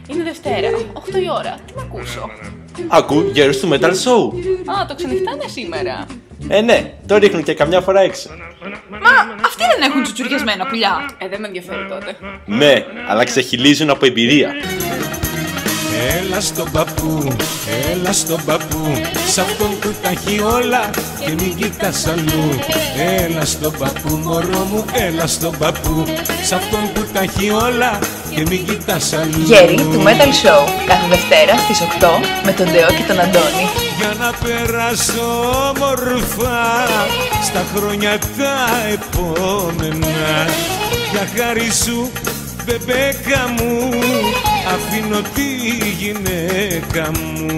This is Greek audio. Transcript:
Είναι Δευτέρα, 8 η ώρα. Τι να ακούσω? Ακού γέρος του Metal Show. Α, το ξενυχτάνε σήμερα. Ναι, το ρίχνουν και καμιά φορά έξω. Μα αυτοί δεν έχουν τσουτσουριασμένα πουλιά. Δεν με ενδιαφέρει τότε. Ναι, αλλά ξεχυλίζουν από εμπειρία. Έλα στον παππού, έλα στον παππού, σ' αυτόν που τα έχει όλα και μην κοιτάς αλλού. Έλα στον παππού μωρό μου, έλα στον παππού, σ' αυτόν που τα έχει όλα και μην κοιτάς αλλού. Γέρι του Metal Show, κάθε Δευτέρα στις 8 με τον Ντεό και τον Αντώνη. Για να περάσω όμορφα στα χρόνια τα επόμενα, για χάρη σου μπεμπέκα μου, αφήνω τη γυναίκα μου.